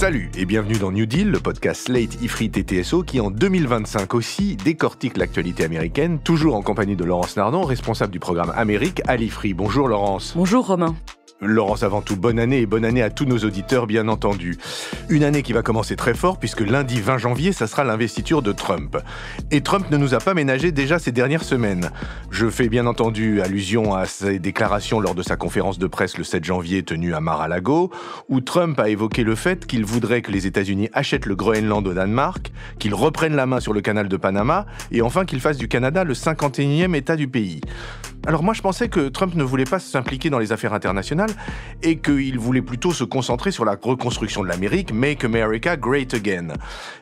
Salut et bienvenue dans New Deal, le podcast Slate, Ifrit et TSO qui en 2025 aussi décortique l'actualité américaine, toujours en compagnie de Laurence Nardon, responsable du programme Amérique à l'Ifrit. Bonjour Laurence. Bonjour Romain. Laurence, avant tout, bonne année et bonne année à tous nos auditeurs, bien entendu. Une année qui va commencer très fort puisque lundi 20 janvier, ça sera l'investiture de Trump. Et Trump ne nous a pas ménagé déjà ces dernières semaines. Je fais bien entendu allusion à ses déclarations lors de sa conférence de presse le 7 janvier tenue à Mar-a-Lago, où Trump a évoqué le fait qu'il voudrait que les États-Unis achètent le Groenland au Danemark, qu'ils reprennent la main sur le canal de Panama et enfin qu'ils fassent du Canada le 51e État du pays. Alors moi je pensais que Trump ne voulait pas s'impliquer dans les affaires internationales et qu'il voulait plutôt se concentrer sur la reconstruction de l'Amérique, Make America Great Again.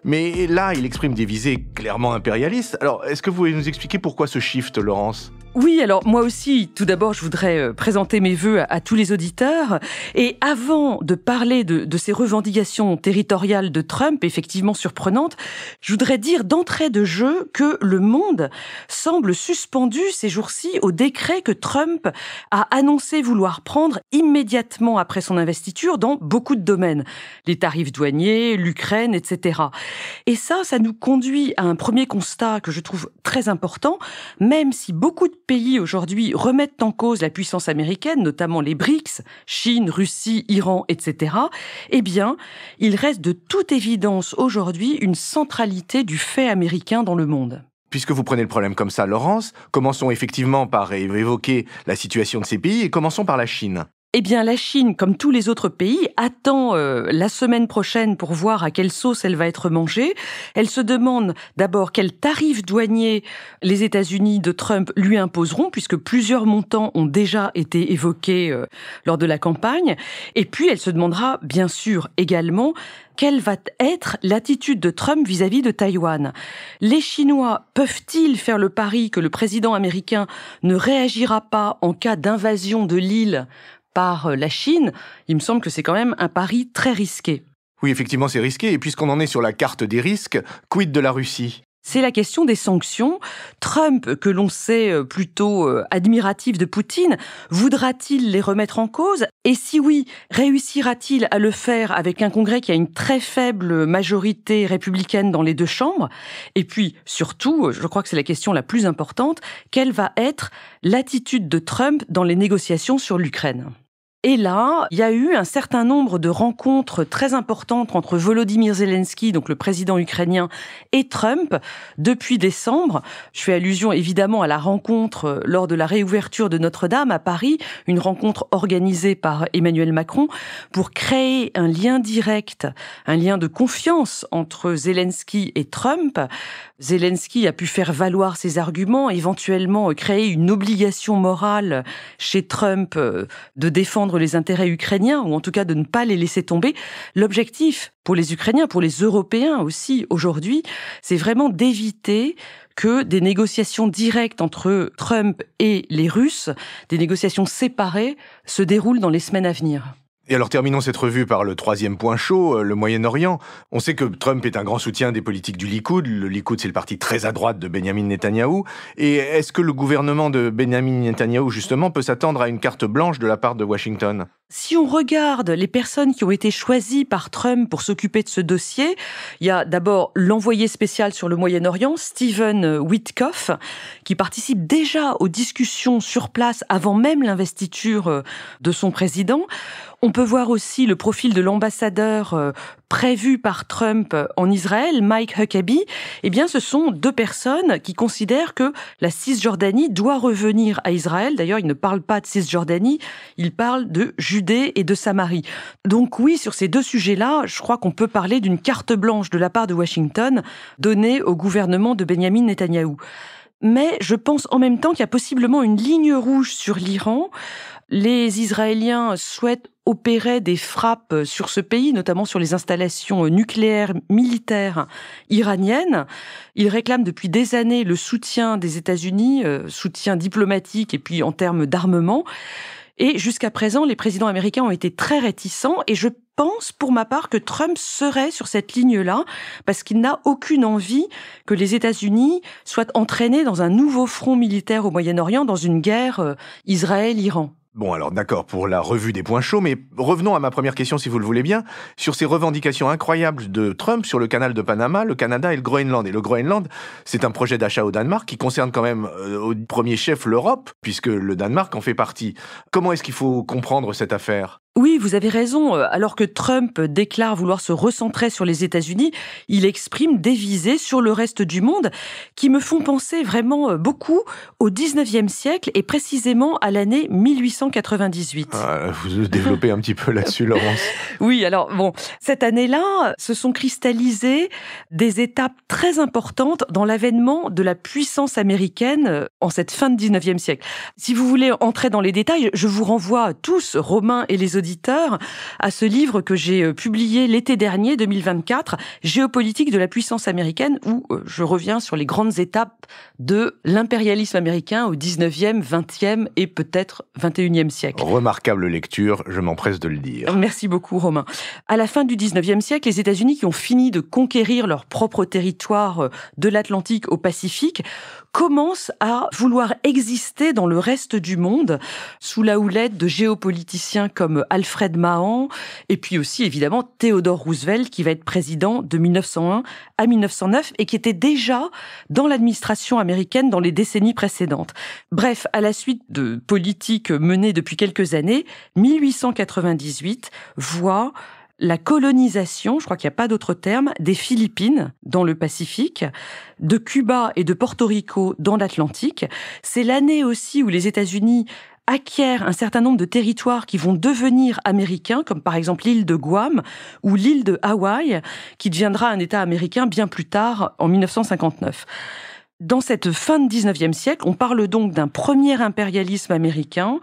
Mais là, il exprime des visées clairement impérialistes. Alors, est-ce que vous pouvez nous expliquer pourquoi ce shift, Laurence ? Oui, alors moi aussi, tout d'abord, je voudrais présenter mes vœux à tous les auditeurs. Et avant de parler de ces revendications territoriales de Trump, effectivement surprenantes, je voudrais dire d'entrée de jeu que le monde semble suspendu ces jours-ci au décret que Trump a annoncé vouloir prendre immédiatement après son investiture dans beaucoup de domaines. Les tarifs douaniers, l'Ukraine, etc. Et ça nous conduit à un premier constat que je trouve très important, même si beaucoup de pays aujourd'hui remettent en cause la puissance américaine, notamment les BRICS, Chine, Russie, Iran, etc., eh bien, il reste de toute évidence aujourd'hui une centralité du fait américain dans le monde. Puisque vous prenez le problème comme ça, Laurence, commençons effectivement par évoquer la situation de ces pays et commençons par la Chine. Eh bien, la Chine, comme tous les autres pays, attend la semaine prochaine pour voir à quelle sauce elle va être mangée. Elle se demande d'abord quels tarifs douaniers les États-Unis de Trump lui imposeront, puisque plusieurs montants ont déjà été évoqués lors de la campagne. Et puis, elle se demandera, bien sûr, également, quelle va être l'attitude de Trump vis-à-vis de Taïwan. Les Chinois peuvent-ils faire le pari que le président américain ne réagira pas en cas d'invasion de l'île par la Chine? Il me semble que c'est quand même un pari très risqué. Oui, effectivement, c'est risqué. Et puisqu'on en est sur la carte des risques, quid de la Russie ? C'est la question des sanctions. Trump, que l'on sait plutôt admiratif de Poutine, voudra-t-il les remettre en cause? Et si oui, réussira-t-il à le faire avec un Congrès qui a une très faible majorité républicaine dans les deux chambres? Et puis, surtout, je crois que c'est la question la plus importante, quelle va être l'attitude de Trump dans les négociations sur l'Ukraine? Et là, il y a eu un certain nombre de rencontres très importantes entre Volodymyr Zelensky, donc le président ukrainien, et Trump depuis décembre. Je fais allusion évidemment à la rencontre lors de la réouverture de Notre-Dame à Paris, une rencontre organisée par Emmanuel Macron pour créer un lien direct, un lien de confiance entre Zelensky et Trump. Zelensky a pu faire valoir ses arguments, éventuellement créer une obligation morale chez Trump de défendre les intérêts ukrainiens, ou en tout cas de ne pas les laisser tomber. L'objectif pour les Ukrainiens, pour les Européens aussi aujourd'hui, c'est vraiment d'éviter que des négociations directes entre Trump et les Russes, des négociations séparées, se déroulent dans les semaines à venir. Et alors terminons cette revue par le troisième point chaud, le Moyen-Orient. On sait que Trump est un grand soutien des politiques du Likoud. Le Likoud, c'est le parti très à droite de Benyamin Netanyahou. Et est-ce que le gouvernement de Benyamin Netanyahou, justement, peut s'attendre à une carte blanche de la part de Washington ? Si on regarde les personnes qui ont été choisies par Trump pour s'occuper de ce dossier, il y a d'abord l'envoyé spécial sur le Moyen-Orient, Stephen Witkoff, qui participe déjà aux discussions sur place avant même l'investiture de son président. On peut voir aussi le profil de l'ambassadeur prévu par Trump en Israël, Mike Huckabee. Eh bien, ce sont deux personnes qui considèrent que la Cisjordanie doit revenir à Israël. D'ailleurs, ils ne parlent pas de Cisjordanie, ils parlent de Judée et de Samarie. Donc oui, sur ces deux sujets-là, je crois qu'on peut parler d'une carte blanche de la part de Washington donnée au gouvernement de Benyamin Netanyahou. Mais je pense en même temps qu'il y a possiblement une ligne rouge sur l'Iran. Les Israéliens souhaitent opérer des frappes sur ce pays, notamment sur les installations nucléaires militaires iraniennes. Ils réclament depuis des années le soutien des États-Unis, soutien diplomatique et puis en termes d'armement. Et jusqu'à présent, les présidents américains ont été très réticents et je pense pour ma part que Trump serait sur cette ligne-là parce qu'il n'a aucune envie que les États-Unis soient entraînés dans un nouveau front militaire au Moyen-Orient, dans une guerre Israël-Iran. Bon alors d'accord pour la revue des points chauds, mais revenons à ma première question si vous le voulez bien, sur ces revendications incroyables de Trump sur le canal de Panama, le Canada et le Groenland. Et le Groenland, c'est un projet d'achat au Danemark qui concerne quand même au premier chef l'Europe, puisque le Danemark en fait partie. Comment est-ce qu'il faut comprendre cette affaire ? Oui, vous avez raison. Alors que Trump déclare vouloir se recentrer sur les États-Unis, il exprime des visées sur le reste du monde qui me font penser vraiment beaucoup au 19e siècle et précisément à l'année 1898. Vous développez un petit peu là-dessus, Laurence. Oui, alors bon, cette année-là, se sont cristallisées des étapes très importantes dans l'avènement de la puissance américaine en cette fin de 19e siècle. Si vous voulez entrer dans les détails, je vous renvoie tous, Romain et les auditeurs, à ce livre que j'ai publié l'été dernier, 2024, Géopolitique de la puissance américaine, où je reviens sur les grandes étapes de l'impérialisme américain au 19e, 20e et peut-être 21e siècle. Remarquable lecture, je m'empresse de le dire. Merci beaucoup, Romain. À la fin du 19e siècle, les États-Unis, qui ont fini de conquérir leur propre territoire de l'Atlantique au Pacifique, commencent à vouloir exister dans le reste du monde sous la houlette de géopoliticiens comme Alfred Mahan et puis aussi évidemment Theodore Roosevelt qui va être président de 1901 à 1909 et qui était déjà dans l'administration américaine dans les décennies précédentes. Bref, à la suite de politiques menées depuis quelques années, 1898 voit la colonisation, je crois qu'il n'y a pas d'autre terme, des Philippines dans le Pacifique, de Cuba et de Porto Rico dans l'Atlantique. C'est l'année aussi où les États-Unis acquièrent un certain nombre de territoires qui vont devenir américains, comme par exemple l'île de Guam ou l'île de Hawaï, qui deviendra un État américain bien plus tard, en 1959. Dans cette fin de 19e siècle, on parle donc d'un premier impérialisme américain,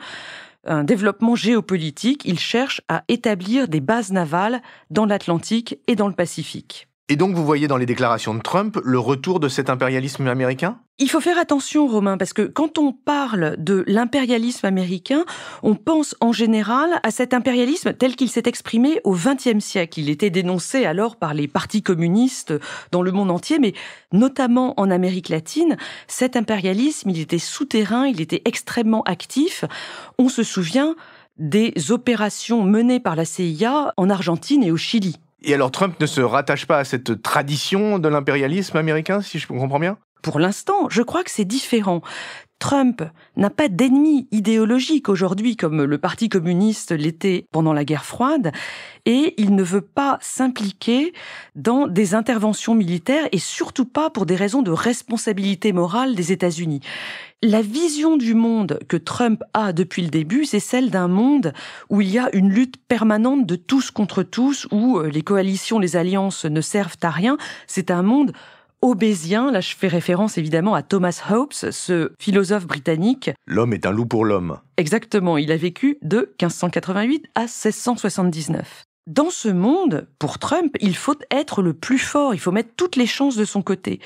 un développement géopolitique. Il cherche à établir des bases navales dans l'Atlantique et dans le Pacifique. Et donc vous voyez dans les déclarations de Trump le retour de cet impérialisme américain ? Il faut faire attention, Romain, parce que quand on parle de l'impérialisme américain, on pense en général à cet impérialisme tel qu'il s'est exprimé au XXe siècle. Il était dénoncé alors par les partis communistes dans le monde entier, mais notamment en Amérique latine. Cet impérialisme, il était souterrain, il était extrêmement actif. On se souvient des opérations menées par la CIA en Argentine et au Chili. Et alors Trump ne se rattache pas à cette tradition de l'impérialisme américain, si je comprends bien ? Pour l'instant, je crois que c'est différent. Trump n'a pas d'ennemi idéologique aujourd'hui comme le Parti communiste l'était pendant la guerre froide et il ne veut pas s'impliquer dans des interventions militaires et surtout pas pour des raisons de responsabilité morale des États-Unis. La vision du monde que Trump a depuis le début, c'est celle d'un monde où il y a une lutte permanente de tous contre tous, où les coalitions, les alliances ne servent à rien. C'est un monde hobbésien. Là, je fais référence évidemment à Thomas Hobbes, ce philosophe britannique. L'homme est un loup pour l'homme. Exactement, il a vécu de 1588 à 1679. Dans ce monde, pour Trump, il faut être le plus fort, il faut mettre toutes les chances de son côté.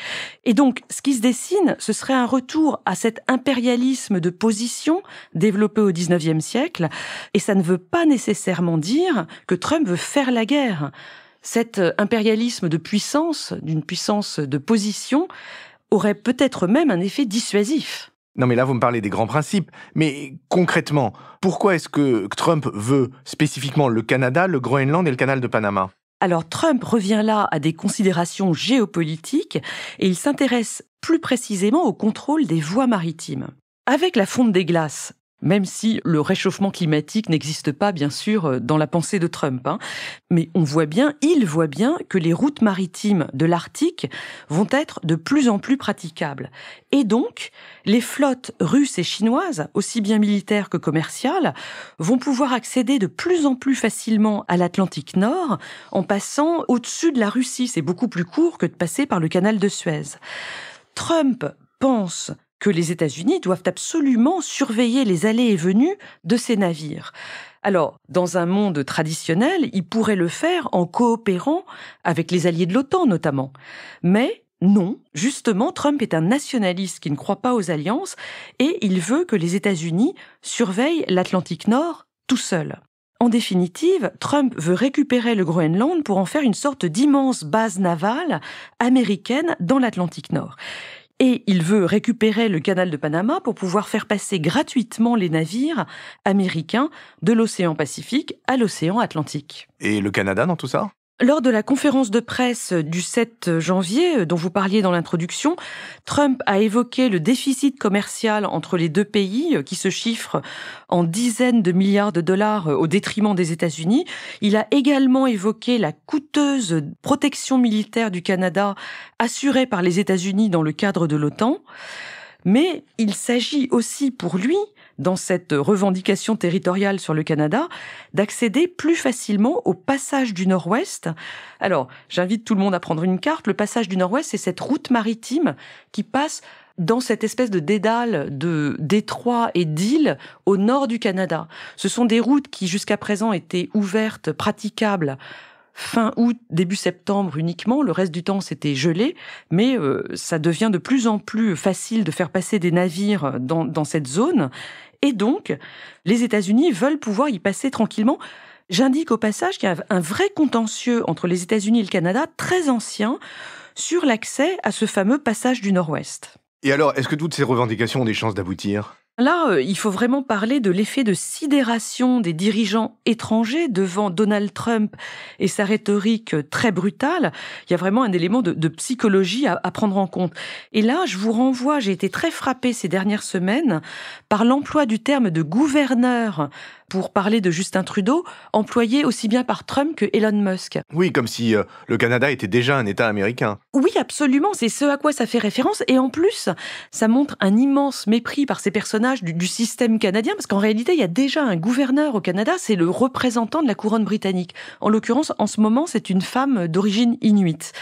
Et donc, ce qui se dessine, ce serait un retour à cet impérialisme de position développé au XIXe siècle, et ça ne veut pas nécessairement dire que Trump veut faire la guerre. Cet impérialisme de puissance, d'une puissance de position, aurait peut-être même un effet dissuasif. Non mais là vous me parlez des grands principes, mais concrètement, pourquoi est-ce que Trump veut spécifiquement le Canada, le Groenland et le canal de Panama ? Alors Trump revient là à des considérations géopolitiques et il s'intéresse plus précisément au contrôle des voies maritimes. Avec la fonte des glaces, même si le réchauffement climatique n'existe pas, bien sûr, dans la pensée de Trump. Mais il voit bien que les routes maritimes de l'Arctique vont être de plus en plus praticables. Et donc, les flottes russes et chinoises, aussi bien militaires que commerciales, vont pouvoir accéder de plus en plus facilement à l'Atlantique Nord en passant au-dessus de la Russie. C'est beaucoup plus court que de passer par le canal de Suez. Trump pense que les États-Unis doivent absolument surveiller les allées et venues de ces navires. Alors, dans un monde traditionnel, il pourrait le faire en coopérant avec les alliés de l'OTAN notamment. Mais non, justement, Trump est un nationaliste qui ne croit pas aux alliances et il veut que les États-Unis surveillent l'Atlantique Nord tout seul. En définitive, Trump veut récupérer le Groenland pour en faire une sorte d'immense base navale américaine dans l'Atlantique Nord. Et il veut récupérer le canal de Panama pour pouvoir faire passer gratuitement les navires américains de l'océan Pacifique à l'océan Atlantique. Et le Canada dans tout ça ? Lors de la conférence de presse du 7 janvier, dont vous parliez dans l'introduction, Trump a évoqué le déficit commercial entre les deux pays, qui se chiffre en dizaines de milliards de dollars au détriment des États-Unis. Il a également évoqué la coûteuse protection militaire du Canada assurée par les États-Unis dans le cadre de l'OTAN. Mais il s'agit aussi pour lui, dans cette revendication territoriale sur le Canada, d'accéder plus facilement au passage du Nord-Ouest. Alors, j'invite tout le monde à prendre une carte. Le passage du Nord-Ouest, c'est cette route maritime qui passe dans cette espèce de dédale de détroits et d'îles au nord du Canada. Ce sont des routes qui, jusqu'à présent, étaient ouvertes, praticables, fin août, début septembre uniquement. Le reste du temps, c'était gelé. Mais ça devient de plus en plus facile de faire passer des navires dans cette zone. Et donc, les États-Unis veulent pouvoir y passer tranquillement. J'indique au passage qu'il y a un vrai contentieux entre les États-Unis et le Canada, très ancien, sur l'accès à ce fameux passage du Nord-Ouest. Et alors, est-ce que toutes ces revendications ont des chances d'aboutir ? Là, il faut vraiment parler de l'effet de sidération des dirigeants étrangers devant Donald Trump et sa rhétorique très brutale. Il y a vraiment un élément de psychologie à prendre en compte. Et là, je vous renvoie, j'ai été très frappée ces dernières semaines par l'emploi du terme de gouverneur pour parler de Justin Trudeau, employé aussi bien par Trump que Elon Musk. Oui, comme si le Canada était déjà un État américain. Oui, absolument, c'est ce à quoi ça fait référence. Et en plus, ça montre un immense mépris par ces personnages du système canadien, parce qu'en réalité, il y a déjà un gouverneur au Canada, c'est le représentant de la couronne britannique. En l'occurrence, en ce moment, c'est une femme d'origine inuite.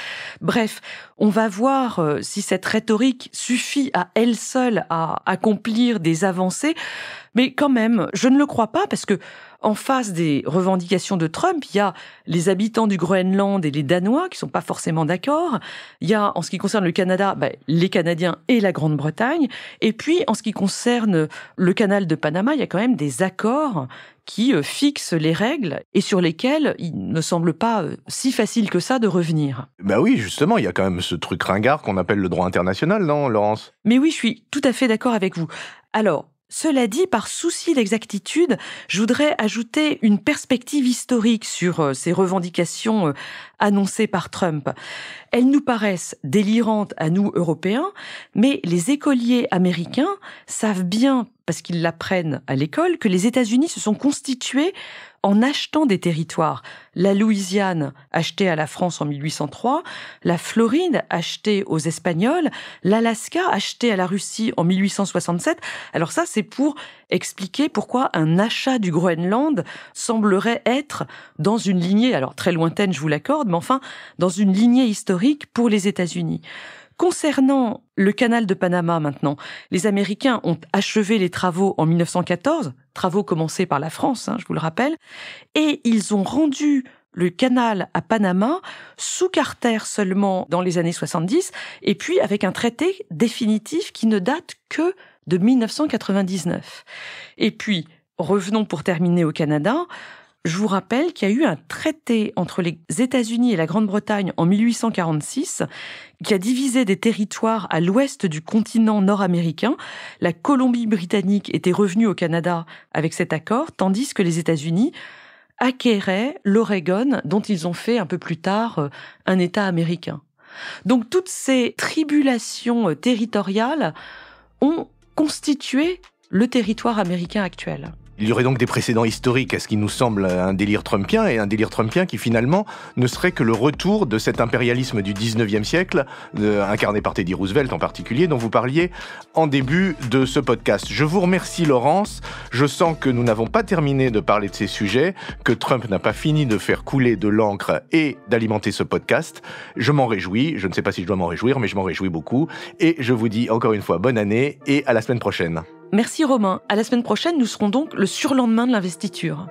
Bref, on va voir si cette rhétorique suffit à elle seule à accomplir des avancées. Mais quand même, je ne le crois pas, parce que en face des revendications de Trump, il y a les habitants du Groenland et les Danois qui sont pas forcément d'accord. Il y a, en ce qui concerne le Canada, les Canadiens et la Grande-Bretagne. Et puis, en ce qui concerne le canal de Panama, il y a quand même des accords qui fixent les règles et sur lesquels il ne semble pas si facile que ça de revenir. Oui, justement, il y a quand même ce truc ringard qu'on appelle le droit international, non, Laurence ? Mais oui, je suis tout à fait d'accord avec vous. Alors, cela dit, par souci d'exactitude, je voudrais ajouter une perspective historique sur ces revendications annoncées par Trump. Elles nous paraissent délirantes à nous, Européens, mais les écoliers américains savent bien, parce qu'ils l'apprennent à l'école, que les États-Unis se sont constitués en achetant des territoires. La Louisiane, achetée à la France en 1803, la Floride, achetée aux Espagnols, l'Alaska, achetée à la Russie en 1867. Alors ça, c'est pour expliquer pourquoi un achat du Groenland semblerait être dans une lignée, alors très lointaine, je vous l'accorde, mais enfin, dans une lignée historique pour les États-Unis. Concernant le canal de Panama maintenant, les Américains ont achevé les travaux en 1914, travaux commencés par la France, je vous le rappelle, et ils ont rendu le canal à Panama sous Carter seulement dans les années 70, et puis avec un traité définitif qui ne date que de 1999. Et puis, revenons pour terminer au Canada. Je vous rappelle qu'il y a eu un traité entre les États-Unis et la Grande-Bretagne en 1846 qui a divisé des territoires à l'ouest du continent nord-américain. La Colombie-Britannique était revenue au Canada avec cet accord, tandis que les États-Unis acquéraient l'Oregon, dont ils ont fait un peu plus tard un État américain. Donc toutes ces tribulations territoriales ont constitué le territoire américain actuel. Il y aurait donc des précédents historiques à ce qui nous semble un délire trumpien, et un délire trumpien qui finalement ne serait que le retour de cet impérialisme du 19e siècle, incarné par Teddy Roosevelt en particulier, dont vous parliez en début de ce podcast. Je vous remercie Laurence, je sens que nous n'avons pas terminé de parler de ces sujets, que Trump n'a pas fini de faire couler de l'encre et d'alimenter ce podcast. Je m'en réjouis, je ne sais pas si je dois m'en réjouir, mais je m'en réjouis beaucoup, et je vous dis encore une fois bonne année et à la semaine prochaine. Merci Romain. À la semaine prochaine, nous serons donc le surlendemain de l'investiture.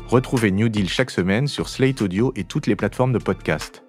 Retrouvez New Deal chaque semaine sur Slate Audio et toutes les plateformes de podcast.